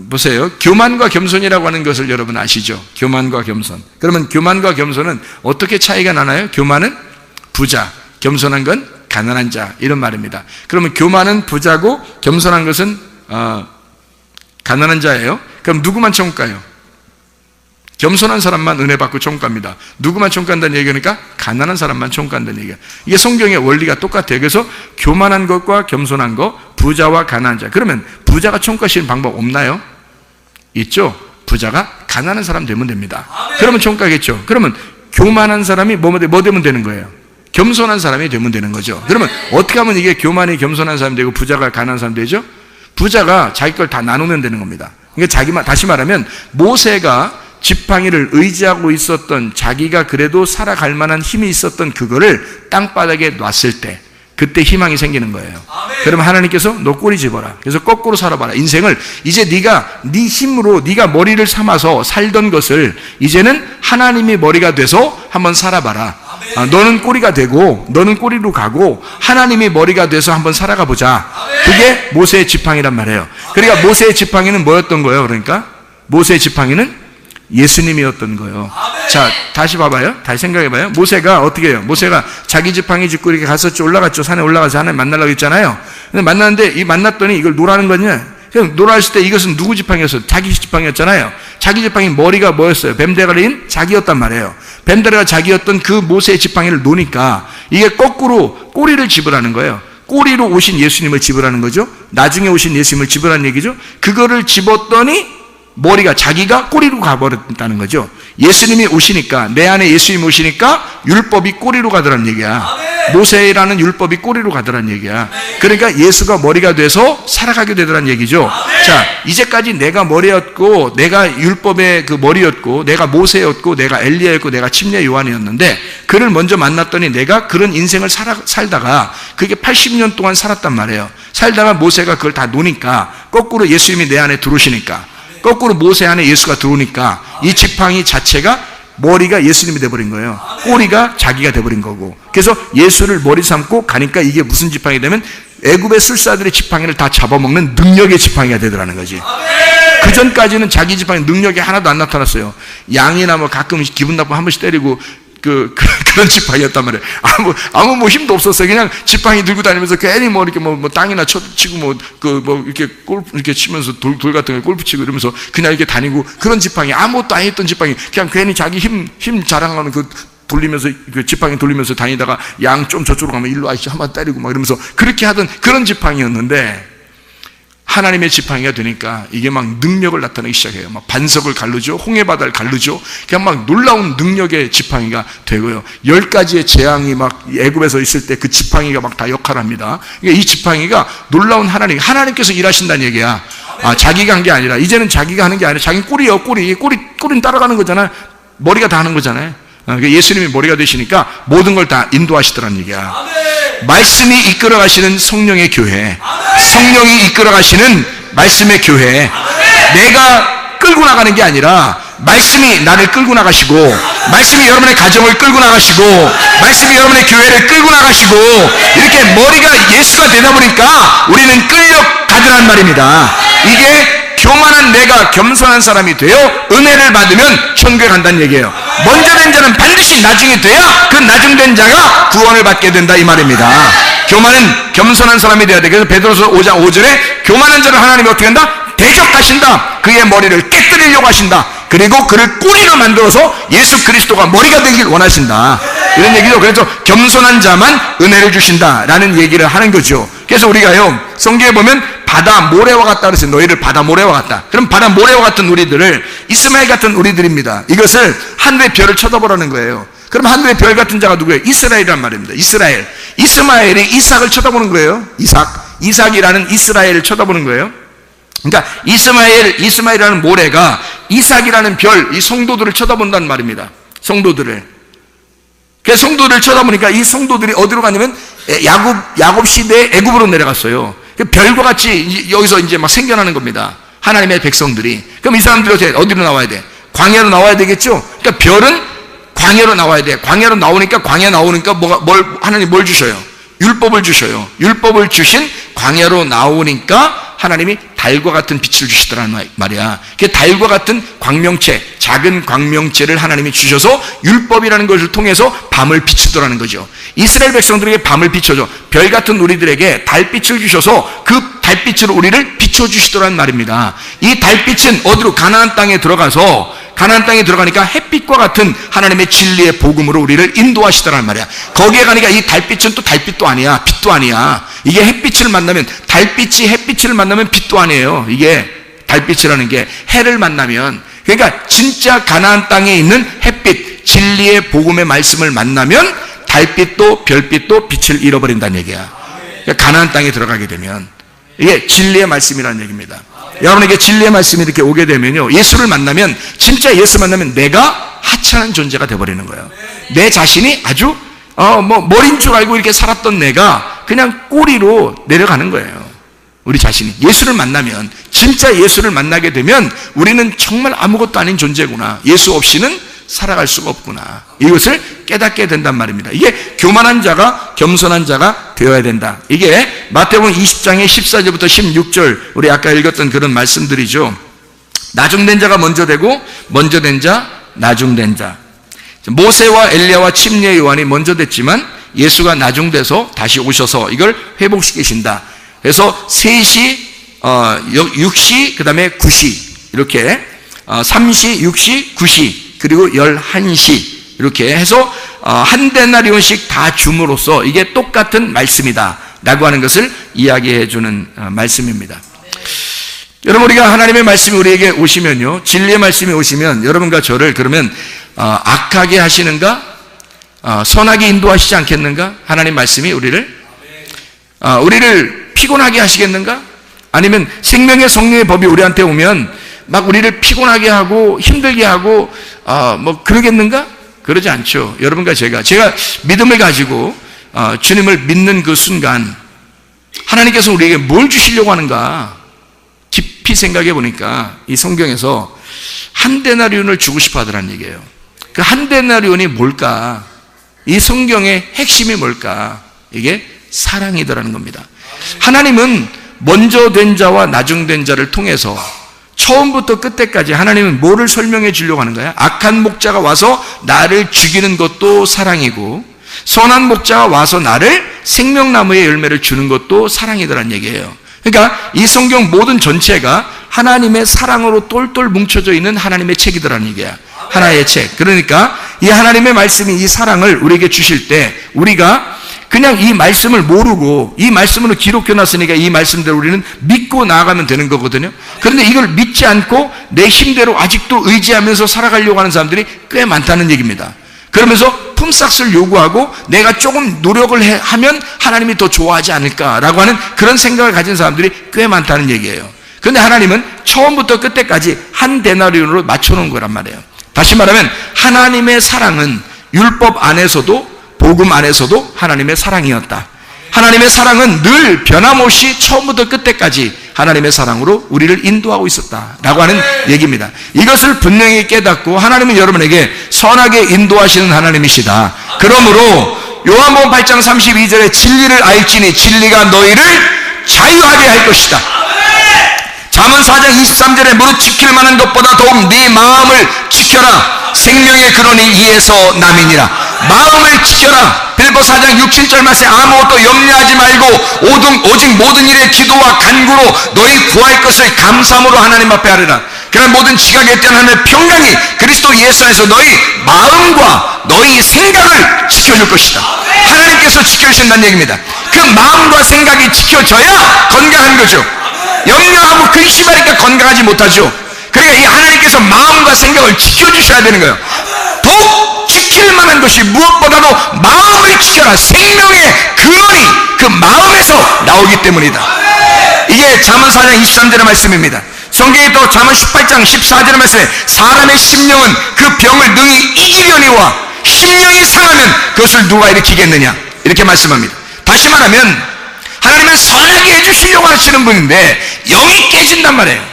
보세요. 교만과 겸손이라고 하는 것을 여러분 아시죠? 교만과 겸손. 그러면 교만과 겸손은 어떻게 차이가 나나요? 교만은 부자, 겸손한 건 가난한 자, 이런 말입니다. 그러면 교만은 부자고 겸손한 것은 가난한 자예요. 그럼 누구만 천국가요? 겸손한 사람만 은혜 받고 천국갑니다. 누구만 천국간다는 얘기니까 가난한 사람만 천국간다는 얘기예요. 이게 성경의 원리가 똑같아요. 그래서 교만한 것과 겸손한 것, 부자와 가난한 자. 그러면 부자가 천국 가시는 방법 없나요? 있죠. 부자가 가난한 사람 되면 됩니다. 그러면 천국 가겠죠. 그러면 교만한 사람이 뭐 되면 되는 거예요? 겸손한 사람이 되면 되는 거죠. 그러면 어떻게 하면 이게 교만이 겸손한 사람이 되고 부자가 가난한 사람이 되죠? 부자가 자기 걸 다 나누면 되는 겁니다. 그러니까 다시 말하면 모세가 지팡이를 의지하고 있었던, 자기가 그래도 살아갈 만한 힘이 있었던 그거를 땅바닥에 놨을 때 그때 희망이 생기는 거예요. 그러면 하나님께서 너 꼬리 집어라. 그래서 거꾸로 살아봐라. 인생을 이제 네가 네 힘으로 네가 머리를 삼아서 살던 것을 이제는 하나님이 머리가 돼서 한번 살아봐라. 너는 꼬리가 되고 너는 꼬리로 가고 하나님이 머리가 돼서 한번 살아가 보자. 그게 모세의 지팡이란 말이에요. 그러니까 모세의 지팡이는 뭐였던 거예요? 그러니까 모세의 지팡이는 예수님이었던 거예요. 자, 다시 봐봐요. 다시 생각해봐요. 모세가 어떻게 해요? 모세가 자기 지팡이 짚고 이렇게 갔었죠. 올라갔죠. 산에 올라가서 하나님 만나려고 했잖아요. 근데 만났는데 만났더니 이걸 노라는 거냐? 그냥 노라했을 때 이것은 누구 지팡이였어요? 자기 지팡이였잖아요. 자기 지팡이 머리가 뭐였어요? 뱀대가리인 자기였단 말이에요. 뱀대가리가 자기였던 그 모세의 지팡이를 놓으니까 이게 거꾸로 꼬리를 집으라는 거예요. 꼬리로 오신 예수님을 집으라는 거죠. 나중에 오신 예수님을 집으라는 얘기죠. 그거를 집었더니 머리가 자기가 꼬리로 가버렸다는 거죠. 예수님이 오시니까, 내 안에 예수님이 오시니까 율법이 꼬리로 가더라는 얘기야. 모세라는 율법이 꼬리로 가더라는 얘기야. 그러니까 예수가 머리가 돼서 살아가게 되더라는 얘기죠. 자, 이제까지 내가 머리였고, 내가 율법의 그 머리였고, 내가 모세였고, 내가 엘리야였고, 내가 침례 요한이었는데 그를 먼저 만났더니 내가 그런 인생을 살다가 그게 80년 동안 살았단 말이에요. 살다가 모세가 그걸 다 노니까 거꾸로 예수님이 내 안에 들어오시니까, 거꾸로 모세 안에 예수가 들어오니까 이 지팡이 자체가 머리가 예수님이 돼버린 거예요. 꼬리가 자기가 돼버린 거고. 그래서 예수를 머리 삼고 가니까 이게 무슨 지팡이 되면 애굽의 술사들의 지팡이를 다 잡아먹는 능력의 지팡이가 되더라는 거지. 그 전까지는 자기 지팡이 능력이 하나도 안 나타났어요. 양이나 뭐 가끔 기분 나쁘면 한 번씩 때리고 그런 지팡이였단 말이에요. 아무 뭐 힘도 없었어요. 그냥 지팡이 들고 다니면서 괜히 뭐 이렇게 뭐 땅이나 치고 이렇게 골프 이렇게 치면서 돌 같은 거 골프 치고 이러면서 그냥 이렇게 다니고 그런 지팡이, 아무것도 안 했던 지팡이, 그냥 괜히 자기 힘 자랑하는 돌리면서 그 지팡이 돌리면서 다니다가 양 좀 저쪽으로 가면 일로 아이씨 한번 때리고 막 이러면서 그렇게 하던 그런 지팡이였는데 하나님의 지팡이가 되니까 이게 막 능력을 나타내기 시작해요. 막 반석을 가르죠. 홍해바다를 가르죠. 그냥 막 놀라운 능력의 지팡이가 되고요. 10가지의 재앙이 막 애굽에서 있을 때 그 지팡이가 막 다 역할을 합니다. 그러니까 이 지팡이가 놀라운 하나님께서 일하신다는 얘기야. 자기가 한 게 아니라, 이제는 자기가 하는 게 아니라 자기는 꼬리예요. 꼬리는 따라가는 거잖아요. 머리가 다 하는 거잖아요. 그러니까 예수님이 머리가 되시니까 모든 걸 다 인도하시더라는 얘기야. 말씀이 이끌어 가시는 성령의 교회, 성령이 이끌어 가시는 말씀의 교회, 내가 끌고 나가는 게 아니라 말씀이 나를 끌고 나가시고, 말씀이 여러분의 가정을 끌고 나가시고, 말씀이 여러분의 교회를 끌고 나가시고, 이렇게 머리가 예수가 되다 보니까 우리는 끌려가더란 말입니다. 이게 교만한 내가 겸손한 사람이 되어 은혜를 받으면 천국에 간다는 얘기예요. 먼저 된 자는 반드시 나중에 돼야 그 나중된 자가 구원을 받게 된다, 이 말입니다. 교만은 겸손한 사람이 되어야 돼. 그래서 베드로서 5장 5절에 교만한 자를 하나님이 어떻게 한다? 대적하신다. 그의 머리를 깨뜨리려고 하신다. 그리고 그를 꼬리로 만들어서 예수 그리스도가 머리가 되길 원하신다, 이런 얘기죠. 그래서 겸손한 자만 은혜를 주신다라는 얘기를 하는 거죠. 그래서 우리가요, 성경에 보면 바다 모래와 같다 그랬어요. 너희를 바다 모래와 같다. 그럼 바다 모래와 같은 우리들을 이스마엘 같은 우리들입니다. 이것을 하늘의 별을 쳐다보라는 거예요. 그럼 하늘의 별 같은 자가 누구예요? 이스라엘이란 말입니다. 이스라엘. 이스마엘이 이삭을 쳐다보는 거예요. 이삭이라는 이스라엘을 쳐다보는 거예요. 그러니까 이스마엘이라는 모래가 이삭이라는 별, 이 성도들을 쳐다본다는 말입니다. 성도들을. 그래서 성도들을 쳐다보니까 이 성도들이 어디로 가냐면 야곱 시대에 애굽으로 내려갔어요. 별과 같이 여기서 이제 막 생겨나는 겁니다. 하나님의 백성들이. 그럼 이 사람들이 어디로 나와야 돼? 광야로 나와야 되겠죠? 그러니까 별은 광야로 나와야 돼. 광야로 나오니까 하나님 뭘 주셔요? 율법을 주셔요. 율법을 주신 광야로 나오니까 하나님이 달과 같은 빛을 주시더란 말이야. 그 달과 같은 광명체, 작은 광명체를 하나님이 주셔서 율법이라는 것을 통해서 밤을 비추더라는 거죠. 이스라엘 백성들에게 밤을 비춰줘. 별 같은 우리들에게 달빛을 주셔서 그 달빛으로 우리를 비춰주시더란 말입니다. 이 달빛은 어디로? 가나안 땅에 들어가니까 햇빛과 같은 하나님의 진리의 복음으로 우리를 인도하시더란 말이야. 거기에 가니까 이 달빛은 또 달빛도 아니야, 빛도 아니야. 이게 햇빛을 만나면, 달빛이 햇빛을 만나면 빛도 아니에요. 이게 달빛이라는 게 해를 만나면, 그러니까 진짜 가나안 땅에 있는 햇빛, 진리의 복음의 말씀을 만나면 달빛도 별빛도 빛을 잃어버린다는 얘기야. 그러니까 가나안 땅에 들어가게 되면 이게 진리의 말씀이라는 얘기입니다. 여러분에게 진리의 말씀이 이렇게 오게 되면요, 예수를 만나면, 진짜 예수 만나면 내가 하찮은 존재가 되어버리는 거예요. 내 자신이 아주 머리인 줄 알고 이렇게 살았던 내가 그냥 꼬리로 내려가는 거예요. 우리 자신이 예수를 만나면, 진짜 예수를 만나게 되면 우리는 정말 아무것도 아닌 존재구나, 예수 없이는 살아갈 수가 없구나, 이것을 깨닫게 된단 말입니다. 이게 교만한 자가 겸손한 자가 되어야 된다. 이게 마태복음 20장의 14절부터 16절, 우리 아까 읽었던 그런 말씀들이죠. 나중된 자가 먼저 되고, 먼저 된 자, 나중된 자. 모세와 엘리야와 침례 요한이 먼저 됐지만 예수가 나중돼서 다시 오셔서 이걸 회복시키신다. 그래서 3시, 6시, 그 다음에 9시, 이렇게 3시, 6시, 9시, 그리고 11시, 이렇게 해서 한 데나리온씩 다 줌으로써 이게 똑같은 말씀이다 라고 하는 것을 이야기해 주는 말씀입니다. 여러분, 우리가 하나님의 말씀이 우리에게 오시면요, 진리의 말씀이 오시면 여러분과 저를 그러면 악하게 하시는가, 선하게 인도하시지 않겠는가? 하나님 말씀이 우리를 피곤하게 하시겠는가? 아니면 생명의 성령의 법이 우리한테 오면 막 우리를 피곤하게 하고 힘들게 하고 그러겠는가? 그러지 않죠. 여러분과 제가 믿음을 가지고 주님을 믿는 그 순간 하나님께서 우리에게 뭘 주시려고 하는가 깊이 생각해 보니까 이 성경에서 한 데나리온을 주고 싶어 하더란 얘기예요. 그 한 데나리온이 뭘까? 이 성경의 핵심이 뭘까? 이게 사랑이더라는 겁니다. 하나님은 먼저 된 자와 나중된 자를 통해서 처음부터 끝까지 하나님은 뭐를 설명해 주려고 하는 거야? 악한 목자가 와서 나를 죽이는 것도 사랑이고, 선한 목자가 와서 나를 생명나무의 열매를 주는 것도 사랑이더란 얘기예요. 그러니까 이 성경 모든 전체가 하나님의 사랑으로 똘똘 뭉쳐져 있는 하나님의 책이더라는 얘기야. 하나의 책. 그러니까 이 하나님의 말씀이 이 사랑을 우리에게 주실 때 우리가 그냥 이 말씀을 모르고 이 말씀으로 기록해 놨으니까 이 말씀대로 우리는 믿고 나아가면 되는 거거든요. 그런데 이걸 믿지 않고 내 힘대로 아직도 의지하면서 살아가려고 하는 사람들이 꽤 많다는 얘기입니다. 그러면서 품삯을 요구하고 내가 조금 노력을 하면 하나님이 더 좋아하지 않을까라고 하는 그런 생각을 가진 사람들이 꽤 많다는 얘기예요. 그런데 하나님은 처음부터 끝까지 한 데나리온으로 맞춰놓은 거란 말이에요. 다시 말하면 하나님의 사랑은 율법 안에서도 복음 안에서도 하나님의 사랑이었다. 하나님의 사랑은 늘 변함없이 처음부터 끝까지 하나님의 사랑으로 우리를 인도하고 있었다라고 하는 얘기입니다. 이것을 분명히 깨닫고 하나님은 여러분에게 선하게 인도하시는 하나님이시다. 그러므로 요한복음 8장 32절에 진리를 알지니 진리가 너희를 자유하게 할 것이다. 잠언 4장 23절에 무릇 지킬 만한 것보다 더욱 네 마음을 지켜라. 생명의 근원이 이에서 남이니라. 마음을 지켜라. 빌보 4장 6, 7절 말씀에 아무것도 염려하지 말고 오직 모든 일에 기도와 간구로 너희 구할 것을 감사함으로 하나님 앞에 하리라. 그런 모든 지각에 대한 하나님의 평강이 그리스도 예수 안에서 너희 마음과 너희 생각을 지켜줄 것이다. 하나님께서 지켜주신다는 얘기입니다. 그 마음과 생각이 지켜져야 건강한 거죠. 염려하고 근심하니까 건강하지 못하죠. 그러니까 이 하나님께서 마음과 생각을 지켜주셔야 되는 거예요. 더욱 지킬 만한 것이 무엇보다도 마음을 지켜라. 생명의 근원이 그 마음에서 나오기 때문이다. 이게 잠언 4장 23절의 말씀입니다. 성경에 또 잠언 18장 14절의 말씀에 사람의 심령은 그 병을 능히 이기려니와 심령이 상하면 그것을 누가 일으키겠느냐, 이렇게 말씀합니다. 다시 말하면 하나님은 선하게 해주시려고 하시는 분인데 영이 깨진단 말이에요.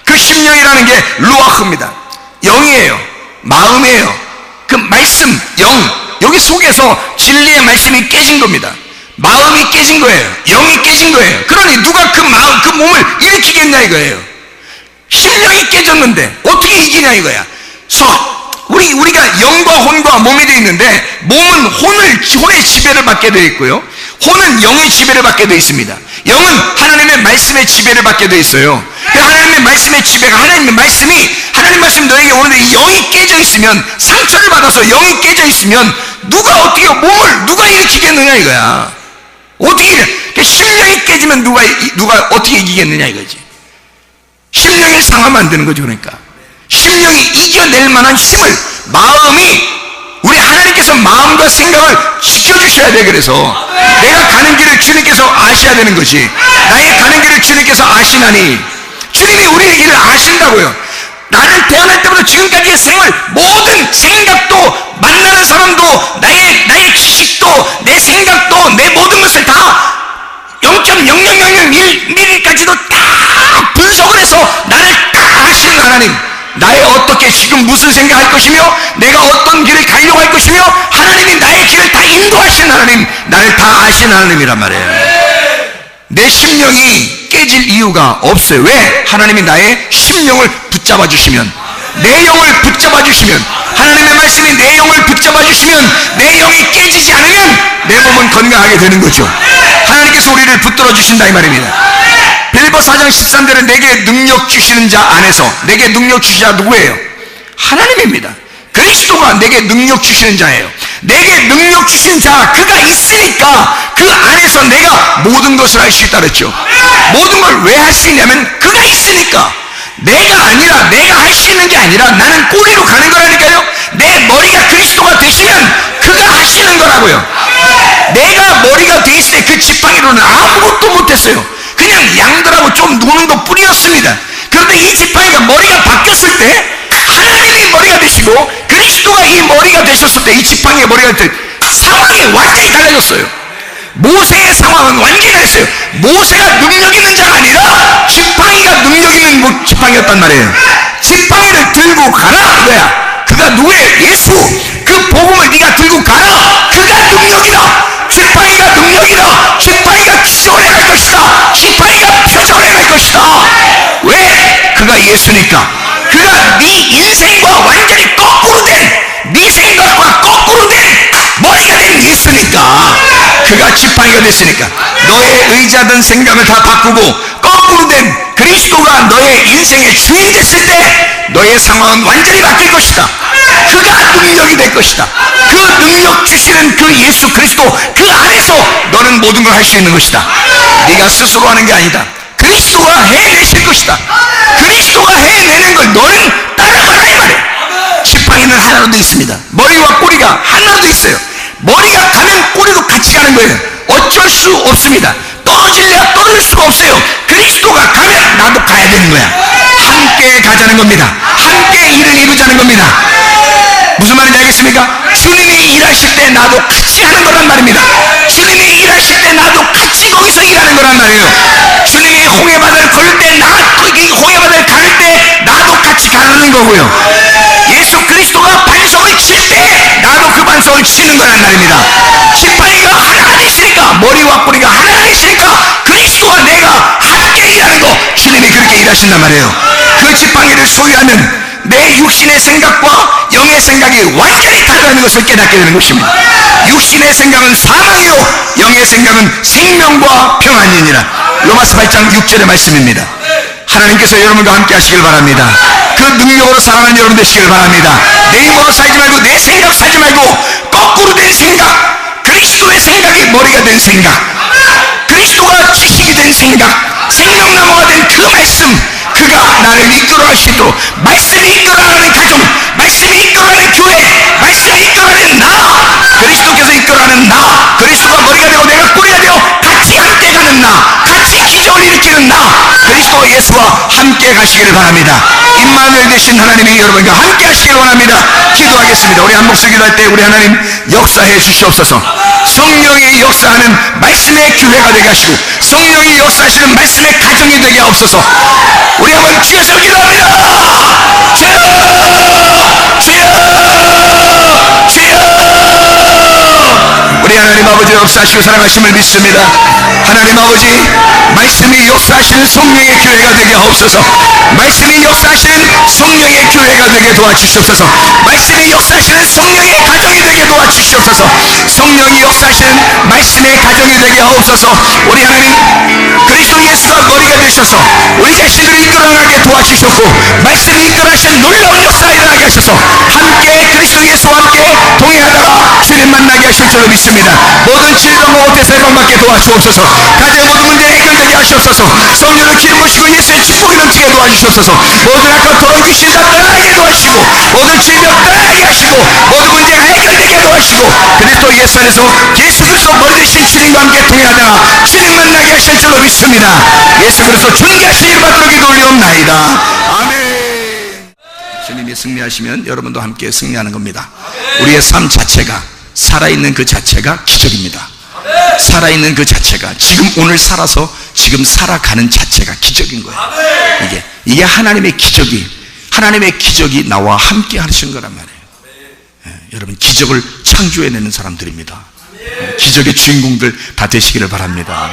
그 심령이라는 게 루아흐입니다. 영이에요. 마음이에요. 그 말씀, 영, 여기 속에서 진리의 말씀이 깨진 겁니다. 마음이 깨진 거예요. 영이 깨진 거예요. 그러니 누가 그 마음, 그 몸을 일으키겠냐 이거예요. 심령이 깨졌는데 어떻게 이기냐 이거야. 우리가 영과 혼과 몸이 되어 있는데, 몸은 혼의 지배를 받게 되어 있고요, 혼은 영의 지배를 받게 되어 있습니다. 영은 하나님의 말씀의 지배를 받게 되어 있어요. 그 하나님의 말씀의 지배가, 하나님 말씀이 너에게 오는데 이 영이 깨져 있으면, 상처를 받아서 영이 깨져 있으면 누가 일으키겠느냐 이거야. 어떻게 심령이 깨지면 누가 어떻게 이기겠느냐 이거지. 심령이 상하면 안 되는 거죠. 그러니까 심령이 이겨낼 만한 힘을, 마음이, 우리 하나님께서 마음과 생각을 지켜주셔야 돼. 그래서 내가 가는 길을 주님께서 아셔야 되는 거지. 나의 가는 길을 주님께서 아시나니, 주님이 우리의 길을 아신다고요. 나는 태어날 때부터 지금까지의 생활, 모든 생각도, 만나는 사람도, 나의 지식도, 내 생각도, 내 모든 것을 다 0.0001mm까지도 딱 분석을 해서 나를 딱 아시는 하나님, 나의 어떻게 지금 무슨 생각할 것이며 내가 어떤 길을 가려고 할 것이며, 하나님이 나의 길을 다 인도하시는 하나님, 나를 다 아시는 하나님이란 말이에요. 내 심령이 깨질 이유가 없어요. 왜? 하나님이 나의 심령을 붙잡아 주시면, 내 영을 붙잡아 주시면, 하나님의 말씀이 내 영을 붙잡아 주시면, 내 영이 깨지지 않으면 내 몸은 건강하게 되는 거죠. 하나님께서 우리를 붙들어 주신다 이 말입니다. 빌립보 4장 13절에 내게 능력 주시는 자 안에서, 내게 능력 주시는 자 누구예요? 하나님입니다. 그리스도가 내게 능력 주시는 자예요. 내게 능력 주신 자, 그가 있으니까 그 안에서 내가 모든 것을 할 수 있다 그랬죠. 모든 걸 왜 할 수 있냐면 그가 있으니까. 내가 할 수 있는 게 아니라 나는 꼬리로 가는 거라니까요. 내 머리가 그리스도가 되시면 그가 하시는 거라고요. 내가 머리가 돼 있을 때 그 지팡이로는 아무것도 못했어요. 그냥 양들하고 좀 노는 것 뿐이었습니다. 그런데 이 지팡이가 머리가 바뀌었을 때, 하나님이 머리가 되시고 그리스도가 이 머리가 되셨을 때, 이 지팡이의 머리가 될 때 상황이 완전히 달라졌어요. 모세의 상황은 완전히 달랐어요. 모세가 능력 있는 자가 아니라 지팡이가 능력 있는 지팡이였단 말이에요. 지팡이를 들고 가라 이거야. 그가 누구예요? 예수. 그 복음을 네가 들고 가라. 그가 능력이다. 지팡이가 능력이다. 지팡이가 기존에 갈 것이다. 지팡이가 표정에 갈 것이다. 왜? 그가 예수니까. 그가 네 인생과 완전히 거꾸로 된, 네 생각과 거꾸로 된 머리가 된 예수니까. 그가 지팡이가 됐으니까. 너의 의자든 생각을 다 바꾸고 거꾸로 된 그리스도가 너의 인생의 주인 됐을 때 너의 상황은 완전히 바뀔 것이다. 그가 능력이 될 것이다. 그 능력 주시는 그 예수 그리스도, 그 안에서 너는 모든 걸 할 수 있는 것이다. 네가 스스로 하는 게 아니다. 그리스도가 해내실 것이다. 그리스도가 해내는 걸 너는 따라가라 이 말이에요. 지팡이는 하나로 되어 있습니다. 머리와 꼬리가 하나로 되어 있어요. 머리가 가면 꼬리도 같이 가는 거예요. 어쩔 수 없습니다. 떨어질래야 떨어질 수가 없어요. 그리스도가 가면 나도 가야 되는 거야. 함께 가자는 겁니다. 함께 일을 이루자는 겁니다. 무슨 말인지 알겠습니까? 주님이 일하실 때 나도 같이 하는 거란 말입니다. 주님이 일하실 때 나도 같이 거기서 일하는 거란 말이에요. 주님이 홍해바다를 걸을 때, 홍해바다를 가를 때 나도 같이 가는 거고요. 예수 그리스도가 반석을 칠 때 나도 그 반석을 치는 거란 말입니다. 지팡이가 하나가 되시니까, 머리와 뿌리가 하나가 되시니까 그리스도와 내가 함께 일하는 거, 주님이 그렇게 일하신단 말이에요. 그 지팡이를 소유하면 내 육신의 생각과 영의 생각이 완전히 다르다는 것을 깨닫게 되는 것입니다. 육신의 생각은 사망이요 영의 생각은 생명과 평안이니라. 로마서 8장 6절의 말씀입니다. 하나님께서 여러분과 함께 하시길 바랍니다. 그 능력으로 살아가는 여러분 되시길 바랍니다. 내 힘으로 살지 말고, 내 생각 살지 말고, 거꾸로 된 생각, 그리스도의 생각이 머리가 된 생각, 그리스도가 지식이 된 생각, 생명나무가 된 그 말씀, 그가 나를 이끌어갈 수 있도록, 말씀이 이끌어가는 가정, 말씀이 이끌어가는 교회, 말씀이 이끌어가는 나, 그리스도께서 이끌어가는 나, 그리스도가 머리가 되고 내가 꼬리가 되어 같이 함께 가는 나, 같이 기적을 일으키는 나, 그리스도 예수와 함께 가시기를 바랍니다. 임마누엘 되신 하나님이 여러분과 함께 하시기를 원합니다. 기도하겠습니다. 우리 한 목소리 기도할 때 우리 하나님 역사해 주시옵소서. 성령이 역사하는 말씀의 교회가 되게 하시고, 성령이 역사하시는 말씀의 가정이 되게 하옵소서. 우리 한번 주여서 기도합니다. 주여, 주여, 주여. 우리 하나님 아버지 역사하시고 사랑하심을 믿습니다. 하나님 아버지, 말씀이 역사하시는 성령의 교회가 되게 하옵소서. 말씀이 역사하시는 성령의 교회가 되게 도와주시옵소서. 말씀이 역사하시는 성령의 가정이 되게 도와주시옵소서. 성령이 역사하시는 말씀의 가정이 되게 하옵소서. 우리 하나님, 그리스도 예수가 머리가 되셔서 우리 자신들을 이끌어나가게 도와주셨고, 말씀이 이끌어하신 놀라운 역사가 일어나게 하셔서 함께 그리스도 예수와 함께 동행하다가 주님 만나게 하실 줄로 믿습니다. 모든 질병과 옷에서 해방받게 도와주옵소서. 가정의 모든 문제 해결되게 하시옵소서. 성령을 기름 부으시고 예수의 축복이 넘치게 도와주시옵소서. 모든 악과 더러운 귀신 다 떠나게 도와주시고, 모든 질병 떠나게 하시고, 모든 문제가 해결되게 도와주시고, 그리스도 예수 안에서 예수 그리스도 머리 되신 주님과 함께 동행하다가 주님 만나게 하실 줄로 믿습니다. 예수 그리스도 존귀하신 이름 받들어 기도 올리옵나이다. 아멘. 주님이 승리하시면 여러분도 함께 승리하는 겁니다. 우리의 삶 자체가, 살아있는 그 자체가 기적입니다. 살아있는 그 자체가, 지금 오늘 살아서 지금 살아가는 자체가 기적인 거예요. 이게 하나님의 기적이 나와 함께 하신 거란 말이에요. 여러분, 기적을 창조해내는 사람들입니다. 기적의 주인공들 다 되시기를 바랍니다.